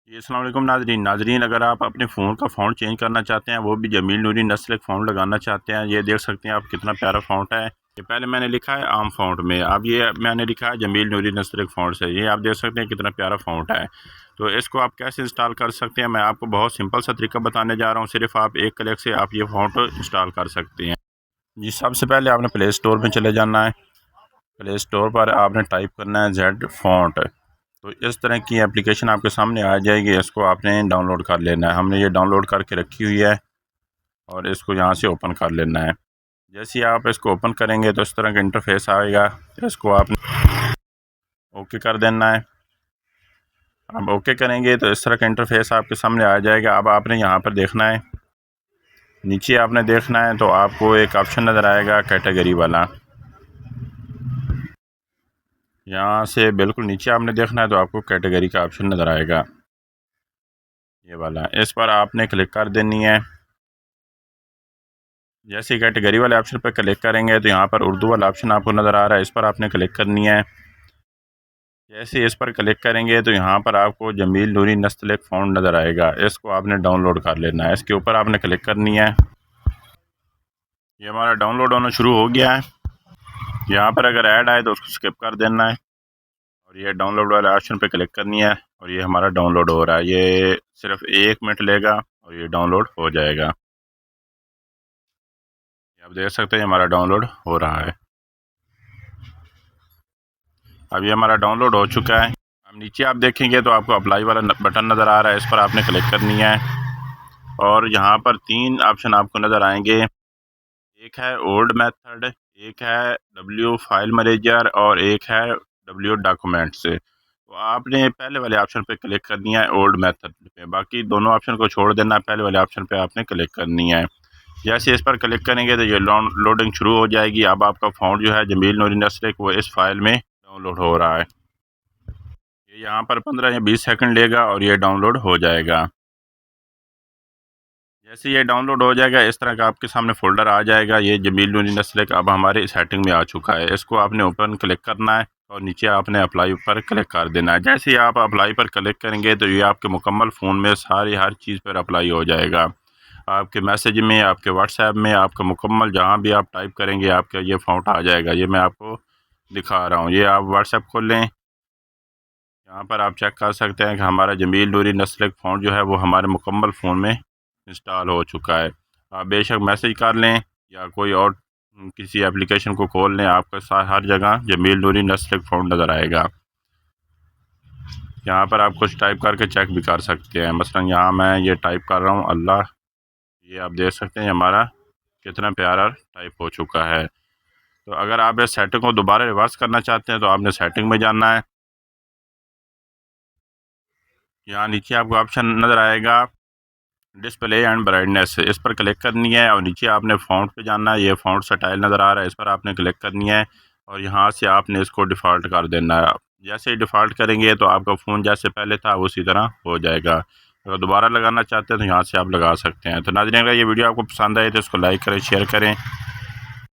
जी, अस्सलाम वालेकुम नाज़रीन अगर आप अपने फ़ोन का फ़ॉन्ट चेंज करना चाहते हैं, वो भी जमील नूरी नस्ल फ़ॉन्ट लगाना चाहते हैं, ये देख सकते हैं आप कितना प्यारा फ़ॉन्ट है। ये पहले मैंने लिखा है आम फ़ॉन्ट में, अब ये मैंने लिखा है जमील नूरी नस्ल फ़ॉन्ट से। ये आप देख सकते हैं कितना प्यारा फ़ॉन्ट है। तो इसको आप कैसे इंस्टॉल कर सकते हैं, मैं आपको बहुत सिंपल सा तरीका बताने जा रहा हूँ। सिर्फ आप एक क्लिक से आप ये फ़ॉन्ट इंस्टॉल कर सकते हैं। जी, सबसे पहले आपने प्ले स्टोर में चले जाना है। प्ले स्टोर पर आपने टाइप करना है जेड फ़ॉन्ट। तो इस तरह की एप्लीकेशन आपके सामने आ जाएगी, इसको आपने डाउनलोड कर लेना है। हमने ये डाउनलोड करके रखी हुई है और इसको यहाँ से ओपन कर लेना है। जैसे ही आप इसको ओपन करेंगे तो इस तरह का इंटरफेस आएगा, इसको आपने ओके कर देना है। अब ओके करेंगे तो इस तरह का इंटरफेस आपके सामने आ जाएगा। अब आपने यहाँ पर देखना है, नीचे आपने देखना है तो आपको एक ऑप्शन नज़र आएगा कैटेगरी वाला। यहाँ से बिल्कुल नीचे आपने देखना है तो आपको कैटेगरी का ऑप्शन नज़र आएगा, ये वाला। इस पर आपने क्लिक कर देनी है। जैसे ही कैटेगरी वाले ऑप्शन पर क्लिक करेंगे तो यहाँ पर उर्दू वाला ऑप्शन आपको नज़र आ रहा है, इस पर आपने क्लिक करनी है। जैसे इस पर क्लिक करेंगे तो यहाँ पर आपको जमील नूरी नस्ल फ़ॉन्ट नज़र आएगा, इसको आपने डाउनलोड कर लेना है। इसके ऊपर आपने क्लिक करनी है। ये हमारा डाउनलोड होना शुरू हो गया है। यहाँ पर अगर ऐड आए तो उसको स्किप कर देना है और ये डाउनलोड वाले ऑप्शन पर क्लिक करनी है और ये हमारा डाउनलोड हो रहा है। ये सिर्फ 1 मिनट लेगा और ये डाउनलोड हो जाएगा। आप देख सकते हैं हमारा डाउनलोड हो रहा है। अब ये हमारा डाउनलोड हो चुका है। अब नीचे आप देखेंगे तो आपको अप्लाई वाला बटन नज़र आ रहा है, इस पर आपने क्लिक करनी है और यहाँ पर 3 ऑप्शन आपको नज़र आएंगे। एक है ओल्ड मेथड, एक है डब्ल्यू फाइल मैनेजर और एक है डब्ल्यू डॉक्यूमेंट्स। तो आपने पहले वाले ऑप्शन पे क्लिक करनी है ओल्ड मेथड पे, बाकी दोनों ऑप्शन को छोड़ देना, पहले वाले ऑप्शन पे आपने क्लिक करनी है। जैसे इस पर क्लिक करेंगे तो ये लोडिंग शुरू हो जाएगी। अब आपका फ़ॉन्ट जो है जमील नूरी नस्ल वो इस फाइल में डाउनलोड हो रहा है। ये यहाँ पर 15 या 20 सेकंड लेगा और ये डाउनलोड हो जाएगा। जैसे ये डाउनलोड हो जाएगा इस तरह का आपके सामने फ़ोल्डर आ जाएगा। ये जमील नूरी नस्ल अब हमारे सेटिंग में आ चुका है। इसको आपने ओपन क्लिक करना है और नीचे आपने अप्लाई पर क्लिक कर देना है। जैसे ही आप अप्लाई पर क्लिक करेंगे तो ये आपके मुकम्मल फ़ोन में सारी हर चीज़ पर अप्लाई हो जाएगा। आपके मैसेज में, आपके व्हाट्सएप में, आपका मुकम्मल जहाँ भी आप टाइप करेंगे आपका ये फ़ॉन्ट आ जाएगा। ये मैं आपको दिखा रहा हूँ। ये आप व्हाट्सएप खोल लें, यहाँ पर आप चेक कर सकते हैं कि हमारा जमील नूरी नस्ल फ़ॉन्ट जो है वो हमारे मुकम्मल फ़ोन में इंस्टॉल हो चुका है। आप बेशक मैसेज कर लें या कोई और किसी एप्लीकेशन को खोल लें, आपके साथ हर जगह जमील नूरी नस्ल फ़ॉन्ट नज़र आएगा। यहाँ पर आप कुछ टाइप करके चेक भी कर सकते हैं। मसलन यहाँ मैं ये टाइप कर रहा हूँ अल्लाह, ये आप देख सकते हैं हमारा कितना प्यारा टाइप हो चुका है। तो अगर आप इस सेटिंग को दोबारा रिवर्स करना चाहते हैं तो आपने सेटिंग में जाना है। यहाँ नीचे आपको ऑप्शन नज़र आएगा डिस्प्ले एंड ब्राइटनेस, इस पर क्लिक करनी है और नीचे आपने फ़ॉन्ट पे जाना है। ये फ़ॉन्ट स्टाइल नज़र आ रहा है, इस पर आपने क्लिक करनी है और यहाँ से आपने इसको डिफ़ॉल्ट कर देना है। जैसे ही डिफ़ॉल्ट करेंगे तो आपका फ़ोन जैसे पहले था उसी तरह हो जाएगा। अगर दोबारा लगाना चाहते हैं तो यहाँ से आप लगा सकते हैं। तो नाज़रीन अगर ये वीडियो आपको पसंद आए तो इसको लाइक करें, शेयर करें